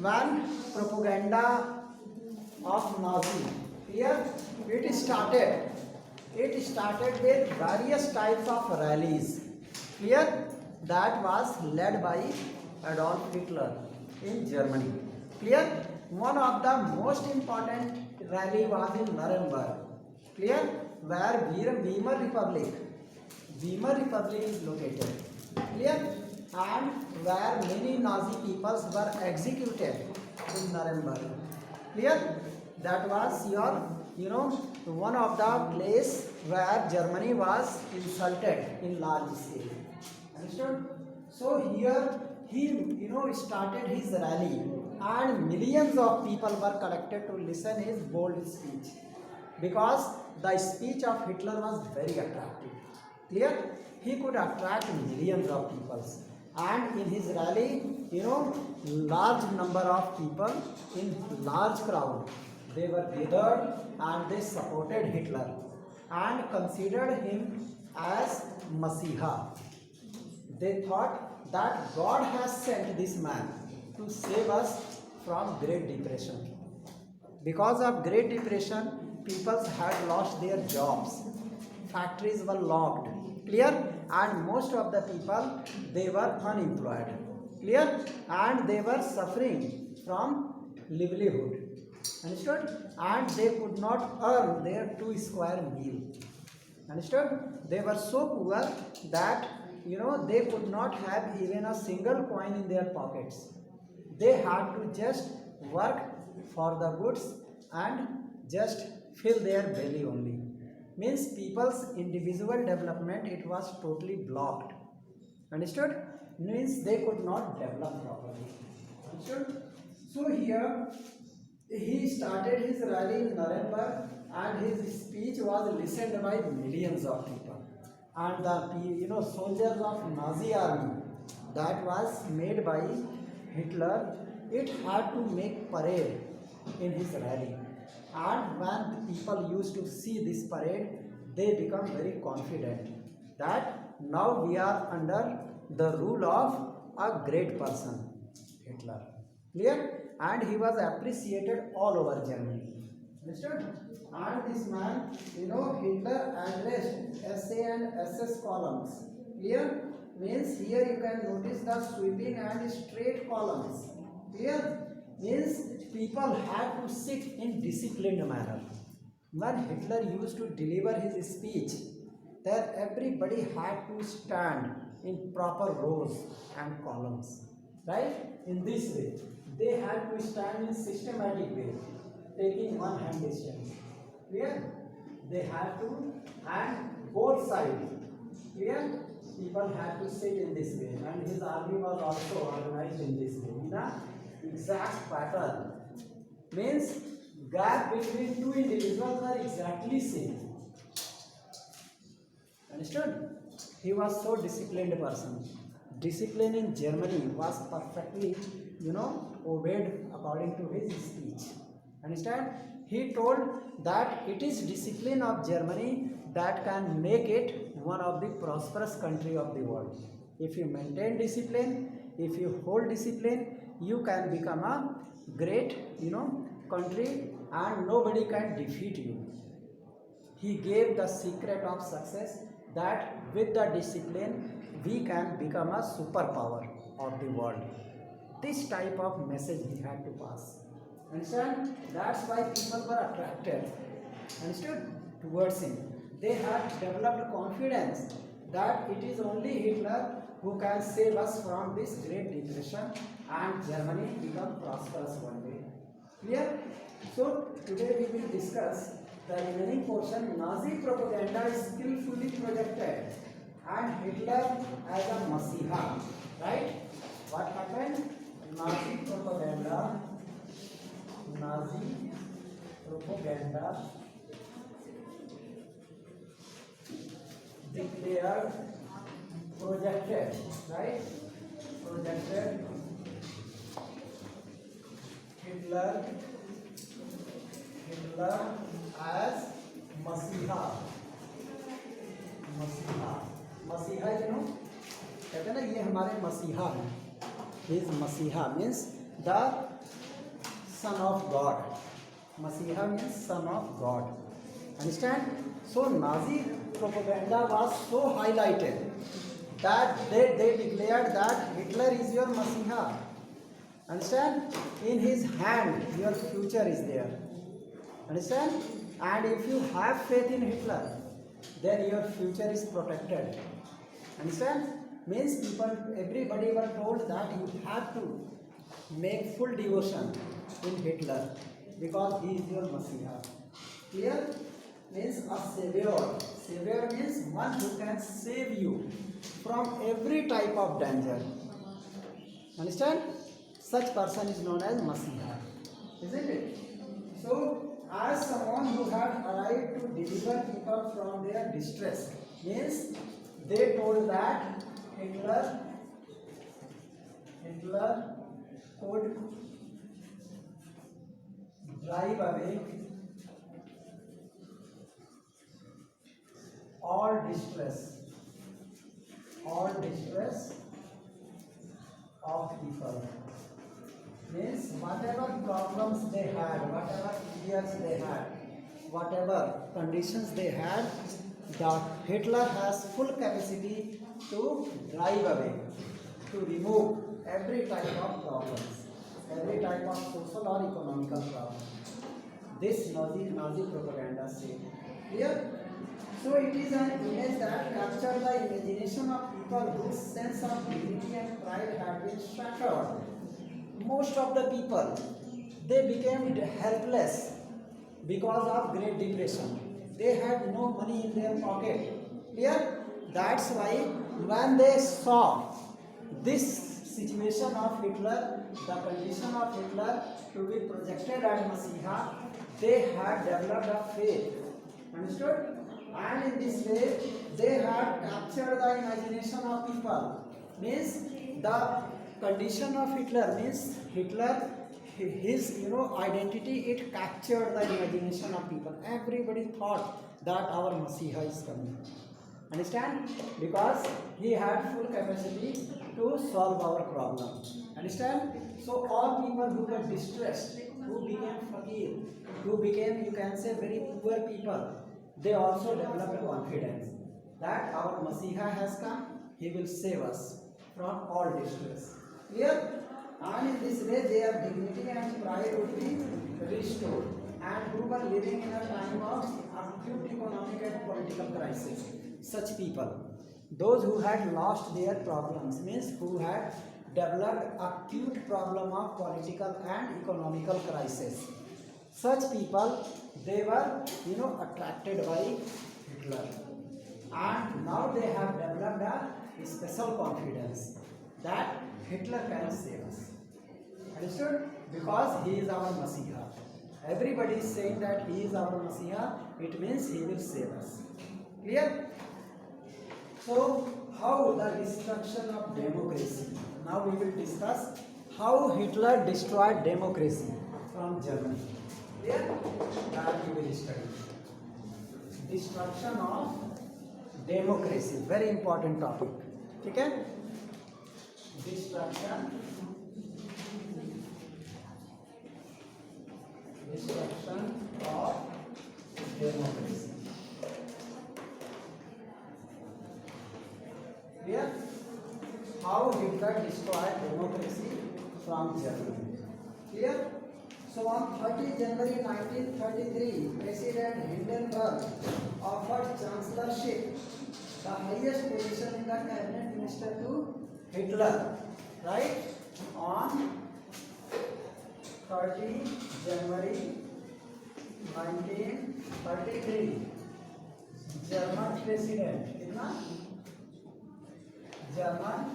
when propaganda of Nazi, here it started with various types of rallies. Here that was led by Adolf Hitler in Germany. Clear? One of the most important rally was in Nuremberg. Clear? Where Weimar Republic is located. Clear? And where many Nazi peoples were executed in Nuremberg. Clear? That was one of the place where Germany was insulted in large scale. Understood? So here he started his rally, and millions of people were collected to listen his bold speech, because the speech of Hitler was very attractive. Clear? He could attract millions of people, and in his rally, large number of people in large crowd, they were gathered and they supported Hitler and considered him as Masiha. They thought that God has sent this man to save us from Great Depression. Because of Great Depression, people had lost their jobs, factories were locked. Clear? And most of the people, they were unemployed. Clear? And they were suffering from livelihood. Understood? And they could not earn their 2 square meal. Understood? They were so poor that they could not have even a single coin in their pockets. They had to just work for the goods and just fill their belly only. Means people's individual development, it was totally blocked. Understood? Means they could not develop properly. Understood? So here he started his rally in Nuremberg, and his speech was listened by millions of people. And the soldiers of Nazi army that was made by Hitler, it had to make parade in his rally. And when people used to see this parade, they become very confident that now we are under the rule of a great person, Hitler. Clear? And he was appreciated all over Germany. Understood? And this man, Hitler addressed SA and SS columns. Clear? Means here you can notice the sweeping and straight columns. Clear? Means people had to sit in disciplined manner. When Hitler used to deliver his speech, there everybody had to stand in proper rows and columns. Right? In this way, they had to stand in systematic way, taking one hand distance. Clear? They had to, and both sides. Clear? People had to sit in this way, and his army was also organized in this way. The exact pattern. Means gap between two individuals are exactly same. Understood? He was so disciplined person. Discipline in Germany was perfectly, obeyed according to his speech. Understand? He told that it is discipline of Germany that can make it one of the prosperous country of the world. If you maintain discipline, if you hold discipline, you can become a great, country, and nobody can defeat you. He gave the secret of success, that with the discipline we can become a superpower of the world. This type of message he had to pass. Understand? That's why people were attracted, understood, towards him. They had developed confidence that it is only Hitler who can save us from this Great Depression and Germany become prosperous one day. Clear? So today we will discuss the remaining portion. Nazi propaganda is skillfully projected and Hitler as a Masiha. Right? What happened? Nazi propaganda declared, projected, right? Projected Hitler as Masiha. मसीहा कहते हैं ना, ये हमारे मसीहा हैं. He is Masiha means the son of God. Masiha means son of God. Understand? So Nazi propaganda was so highlighted that they declared that Hitler is your Masiha. Understand? In his hand your future is there. Understand? And if you have faith in Hitler, then your future is protected. Understand? Means people, everybody were told that you have to make full devotion in Hitler because he is your Messiah. Clear? Means a savior. Savior means one who can save you from every type of danger. Understand? Such person is known as Messiah. Isn't it? So, as someone who had arrived to deliver people from their distress, means they told that Hitler could drive away all distress of people. Means whatever problems they had, whatever fears they had, whatever conditions they had, that Hitler has full capacity to drive away, to remove every type of problems, every type of social or economical problem. This Nazi propaganda said. Clear? So it is an image that captured the imagination of people whose sense of dignity and pride had been shattered. Most of the people, they became helpless because of Great Depression. They had no money in their pocket. Clear? That's why when they saw this situation of Hitler, the condition of Hitler to be projected at Masiha, they had developed a faith. Understood? And in this way, they had captured the imagination of people. Means the condition of Hitler means Hitler, his identity, it captured the imagination of people. Everybody thought that our Masiha is coming. Understand? Because he had full capacity to solve our problem. Understand? So all people who were distressed, who became fakir, who became, you can say, very poor people, they also developed confidence that our Masiha has come, he will save us from all distress. Clear? And in this way their dignity and pride would be restored, and who were living in a time of acute economic and political crisis. Such people, those who had lost their problems, means who had developed acute problem of political and economical crisis. Such people, they were attracted by Hitler, and now they have developed a special confidence that Hitler can save us. Understood? Because he is our Masiha. Everybody is saying that he is our Masiha, it means he will save us. Clear? So, how the destruction of democracy? Now we will discuss how Hitler destroyed democracy from Germany. Clear? That we will study. Destruction of democracy, very important topic. Okay? Destruction of democracy. Clear? How Hitler destroyed democracy from Germany. Clear? So on 30 January 1933, President Hindenburg offered chancellorship, the highest position in the cabinet minister, to Hitler. Right? On 30 January 1933, German president, German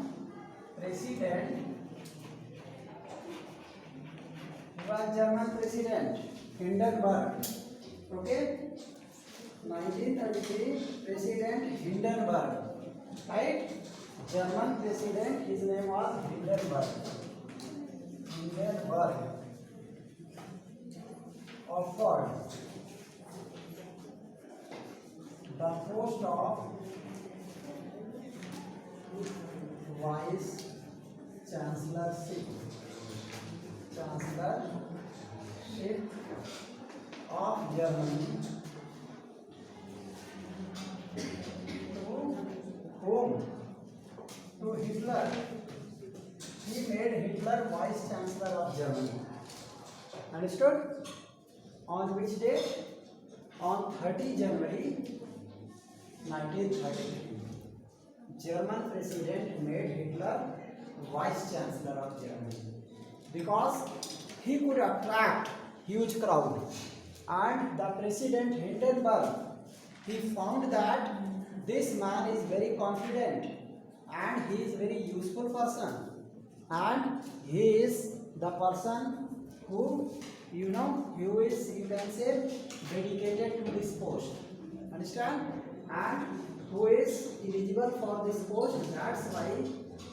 president, was German president Hindenburg. Okay? 1933, President Hindenburg. Right? German president, his name was Hindenburg. Hindenburg offered the post of vice chancellorship chancellorship of Germany to whom? To Hitler. He made Hitler vice chancellor of Germany. Understood? On which day? On 30 January 1933. German president made Hitler vice chancellor of Germany because he could attract huge crowd. And the president Hindenburg, he found that this man is very confident and he is very useful person, and he is the person who who is, you can say, dedicated to this post. Understand? And who is eligible for this post. That's why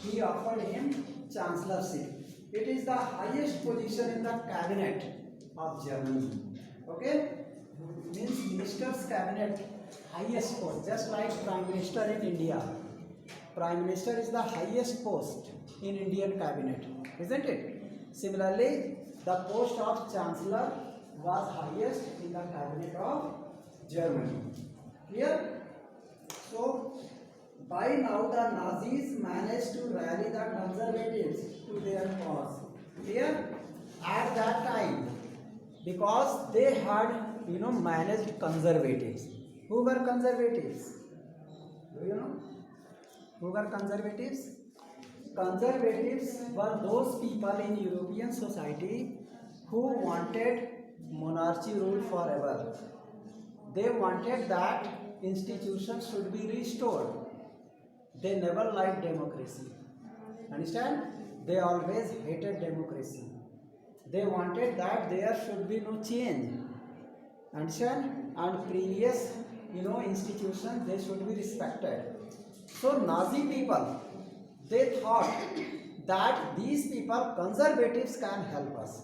he offered him chancellorship. It is the highest position in the cabinet of Germany. Okay, means minister's cabinet, highest post, just like prime minister in India. Prime minister is the highest post in Indian cabinet, isn't it? Similarly, the post of chancellor was highest in the cabinet of Germany. Clear? So by now the Nazis managed to rally the conservatives to their cause. Clear? At that time, because they had managed conservatives. Who were conservatives? Do you know who were conservatives? Conservatives were those people in European society who wanted monarchy rule forever. They wanted that institutions should be restored. They never liked democracy. Understand? They always hated democracy. They wanted that there should be no change. Understand? And previous institutions, they should be respected. So Nazi people, they thought that these people, conservatives, can help us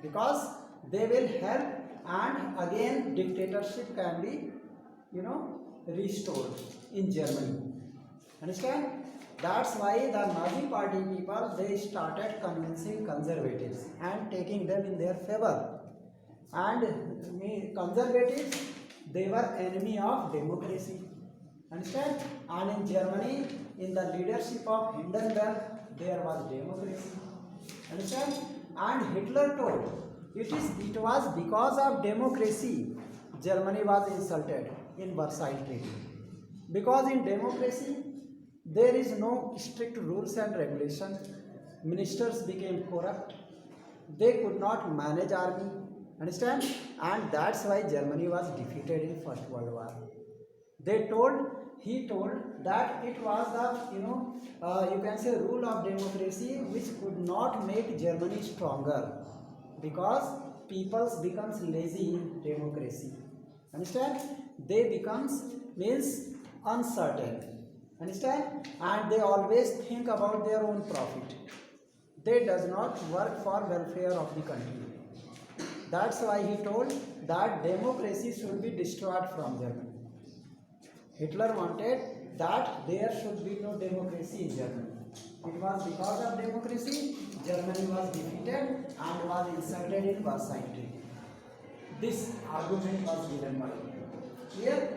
because they will help, and again dictatorship can be restored in Germany. Understand? That's why the Nazi party people, they started convincing conservatives and taking them in their favor. And conservatives, they were enemy of democracy. Understand? And in Germany, in the leadership of Hindenburg, there was democracy. Understand? And Hitler told it was because of democracy Germany was insulted in Versailles Treaty. Because in democracy there is no strict rules and regulations. Ministers became corrupt. They could not manage army. Understand? And that's why Germany was defeated in First World War. He told that it was the you can say rule of democracy which could not make Germany stronger, because people becomes lazy in democracy. Understand? They means uncertain. Understand? And they always think about their own profit. They does not work for welfare of the country. That's why he told that democracy should be destroyed from Germany. Hitler wanted that there should be no democracy in Germany. It was because of democracy Germany was defeated and was insulted in Versailles Treaty. This argument was given by him. Clear?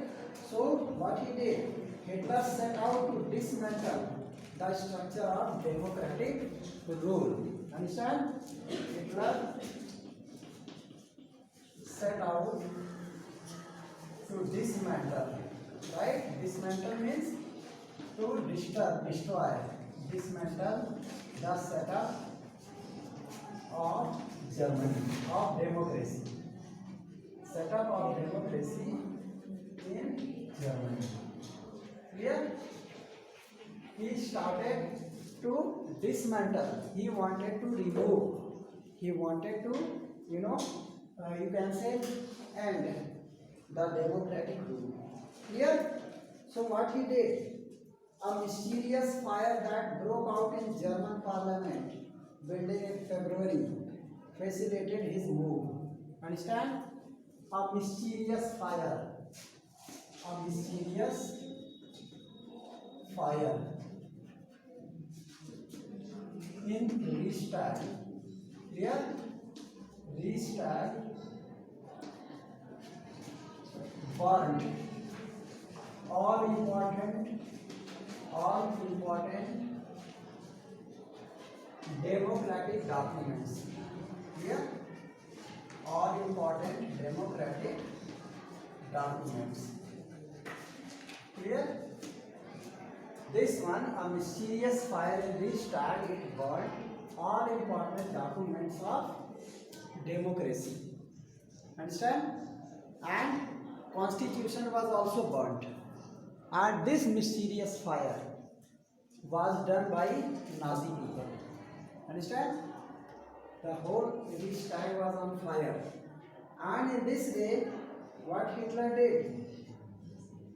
So what he did, Hitler set out to dismantle the structure of democratic rule. Understand? Hitler set out to dismantle. Right? Dismantle means to destroy. Dismantle the setup of Germany, of democracy. Setup of democracy in Germany. Clear? He started to dismantle. He wanted to remove. He wanted to, you can say, end the democratic rule. Clear? So what he did, a mysterious fire that broke out in German parliament building in February facilitated his move. Understand? A mysterious fire. A mysterious fire in Reichstag Clear? Reichstag burned all important democratic documents. Clear? All important democratic documents. Clear? This one, a mysterious fire in Reichstag, it burned all important documents of democracy. Understand? And constitution was also burnt. And this mysterious fire was done by Nazi people. Understand? The whole Reichstag was on fire. And in this way, what Hitler did,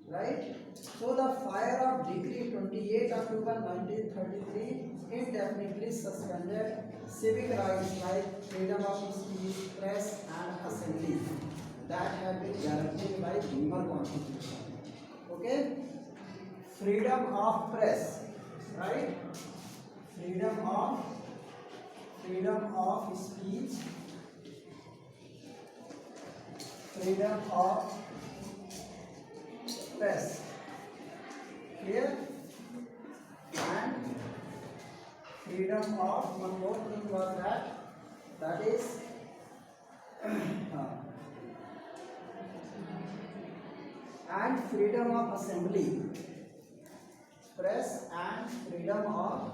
right? So the fire of decree 28 October 1933 indefinitely suspended civic rights like freedom of speech, press and assembly that had been guaranteed by Weimar Constitution. Okay? Freedom of press, right? Freedom of speech, freedom of press. Clear? And freedom of, one more thing was that is and freedom of assembly, press and freedom of,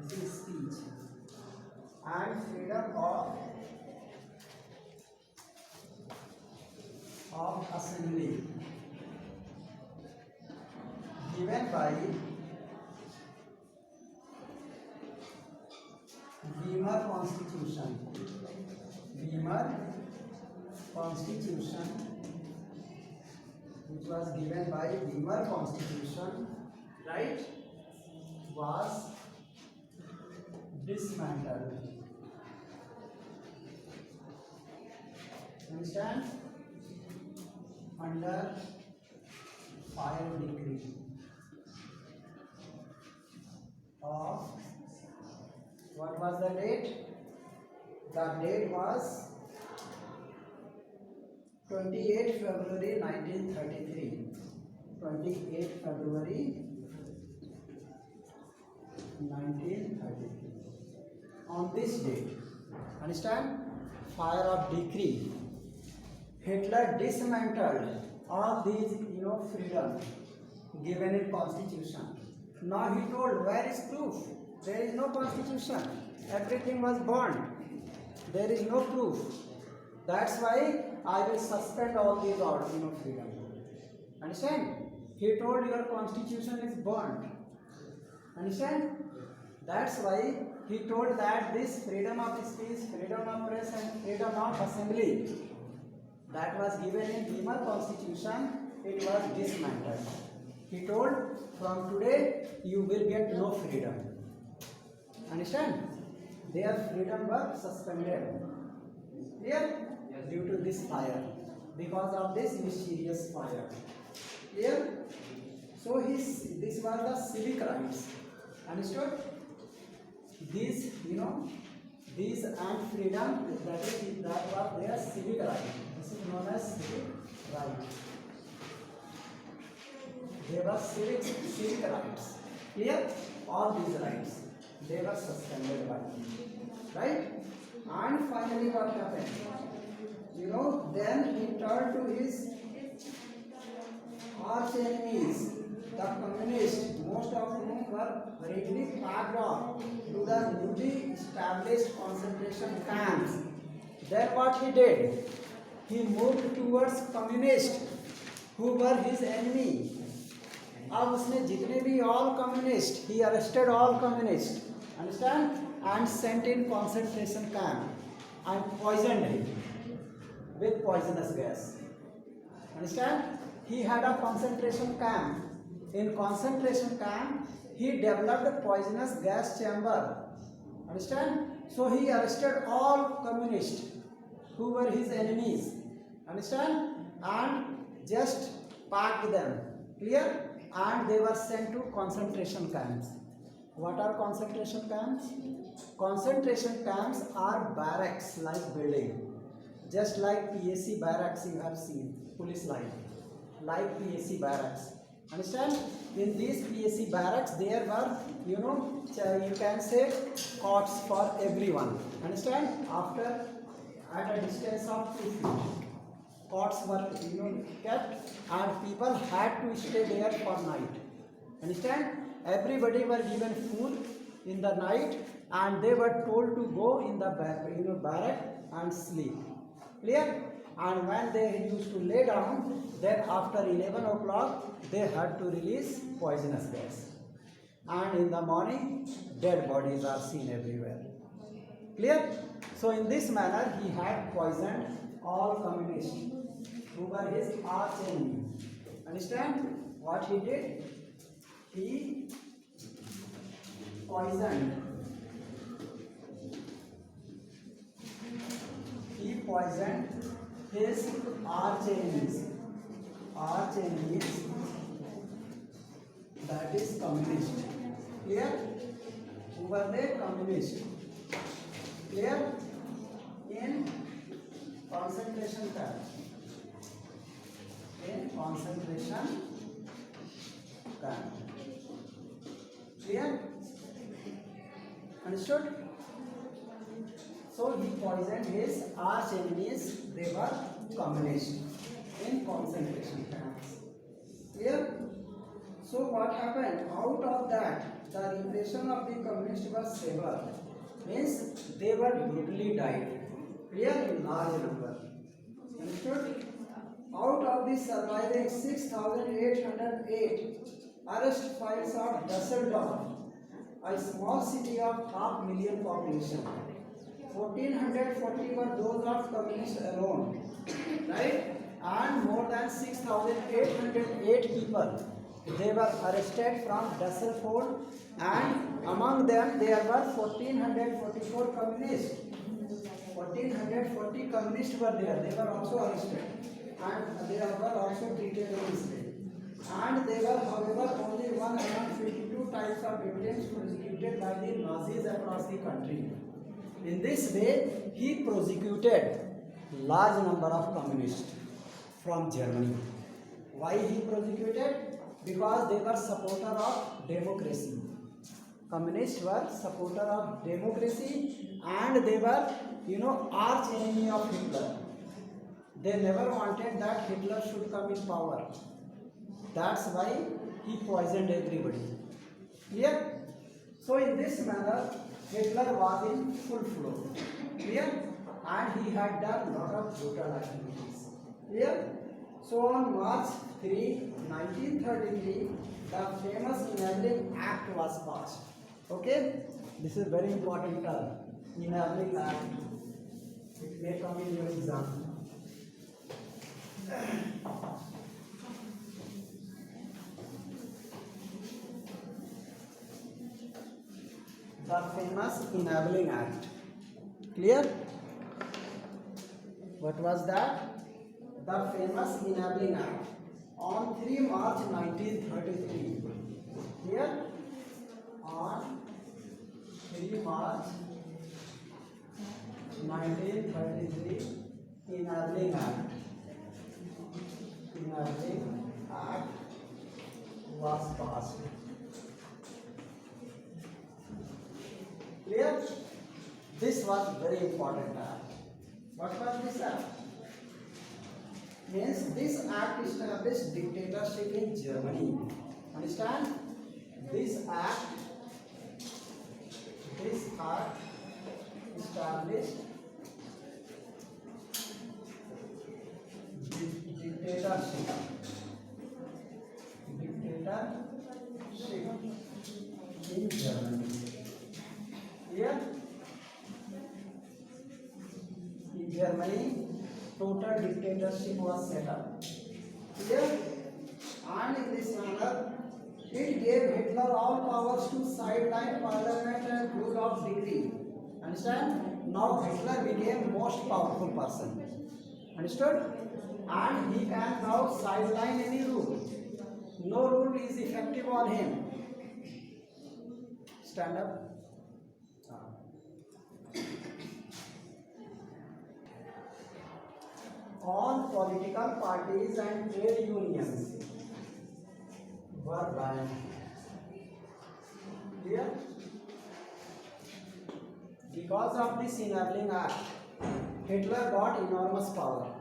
this is speech, and freedom of assembly given by Weimar Constitution. Weimar Constitution, which was given by Weimar Constitution, right, was dismantled. Understand? Under fire decree of, what was the date? The date was 28 February 1933. 28 February 1933. On this date, understand? Fire of decree. Hitler dismantled all these, freedom given in constitution. Now he told, where is proof? There is no constitution. Everything was burned. There is no proof. That's why I will suspend all these freedom. Understand? He told your constitution is burned. Understand? That's why he told that this freedom of speech, freedom of press and freedom of assembly that was given in Weimar Constitution, it was dismantled. He told, from today you will get no freedom. Understand? Their freedom was suspended. Clear? Due to this fire, because of this mysterious fire. Clear? So this was the civic rights. Understood? These, these and freedom, that was their civic right. This is known as civic right. They were civic rights. Clear? All these rights, they were suspended by him. Right? And finally what happened? Then he turned to his arch enemies, the communists, most of whom were hurriedly packed off to the newly established concentration camps. Then what he did? He moved towards communists who were his enemy. अब उसने जितने भी all communists, he arrested all communists, understand, and sent in concentration camp and poisoned him with poisonous gas. Understand? He had a concentration camp. In concentration camp, he developed a poisonous gas chamber. Understand? So he arrested all communists who were his enemies. Understand? And just packed them. Clear? And they were sent to concentration camps. What are concentration camps? concentration camps are barracks like building, just like PSC barracks you have seen, police line, like PSC barracks. Understand? In these PSC barracks there were, you can say cots for everyone. Understand? After at a distance of 2 feet, cots were kept, and people had to stay there for night. Understand? Everybody were given food in the night, and they were told to go in the barrack and sleep. Clear? And when they used to lay down, then after 11 o'clock they had to release poisonous gas, and in the morning dead bodies are seen everywhere. Clear? So in this manner he had poisoned all communists who were his arch enemy. Understand what he did? He poisoned his arch enemies, that is communist. Clear? Who were they? Communist. Clear? In concentration camp. Clear? Understood? So he poisoned his arch enemies, they were communists, in concentration camps. Clear? So what happened? Out of that, the repression of the communists was severed. Means they were brutally died. Clear? In large number. Understood? Out of the surviving 6,808 arrest files of Dusseldorf, a small city of 500,000 population, 1,440 were those of communists alone, right? And more than 6,808 people, they were arrested from Dusseldorf, and among them there were 1,444 communists. 1,440 communists were there. They were also arrested, and they were also treated honestly. And they were, however, only one among 52 types of victims prosecuted by the Nazis across the country. In this way, he prosecuted large number of communists from Germany. Why he prosecuted? Because they were supporter of democracy. Communists were supporter of democracy, and they were, arch enemy of Hitler. They never wanted that Hitler should come in power. That's why he poisoned everybody. Clear? So in this manner, Hitler was in full flow. Clear? And he had done lot of brutal activities. Clear? So on March 3, 1933, the famous Enabling Act was passed. Okay? This is very important term. Enabling Act. It may come in your exam. The famous Enabling Act. Clear? What was that? The famous Enabling Act on 3 March 1933. Clear? On 3 March 1933, Enabling Act. Enabling Act was passed. Clear? This was very important act. What was this act? Means this act established dictatorship in Germany. Understand? This act established dictatorship in Germany. Clear? In Germany, total dictatorship was set up. Clear? And in this manner, it gave Hitler all powers to sideline parliament and rule of decree. Understand? Now Hitler became most powerful person. Understood? And he can now sideline any rule. No rule is effective on him. Stand up. all political parties and trade unions were banned. Clear? Because of this enabling act, Hitler got enormous power.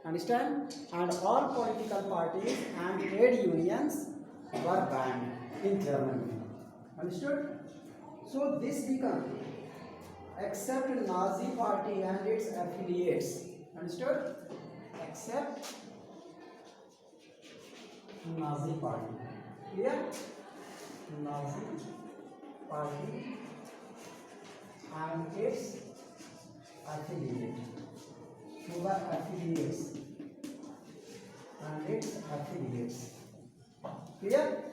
Understand? And all political parties and trade unions were banned in Germany. Understood? So this becomes except Nazi party and its affiliates. Understood? Except Nazi party. Clear? Nazi party and its affiliate. Who were affiliates and its affiliates. Clear?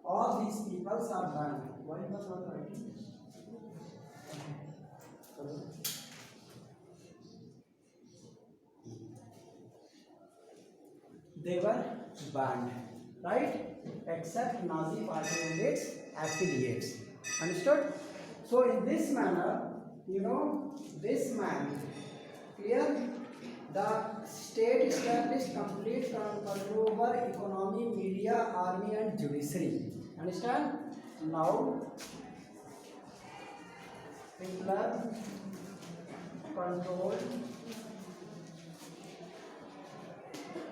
All these peoples are banned. Why was not writing? They were banned, right? Except Nazi party and its affiliates. Understood? So in this manner, this man, clear? The state established complete control over economy, media, army and judiciary. Understand? Now, Hitler controlled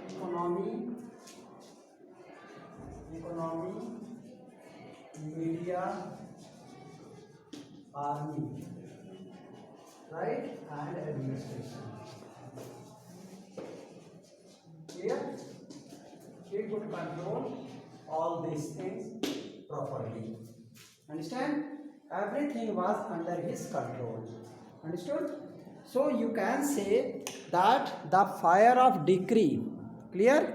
economy, media, army, right, and administration. Clear? He could control all these things properly. Understand? Everything was under his control. Understood? So you can say that the fire of decree, clear?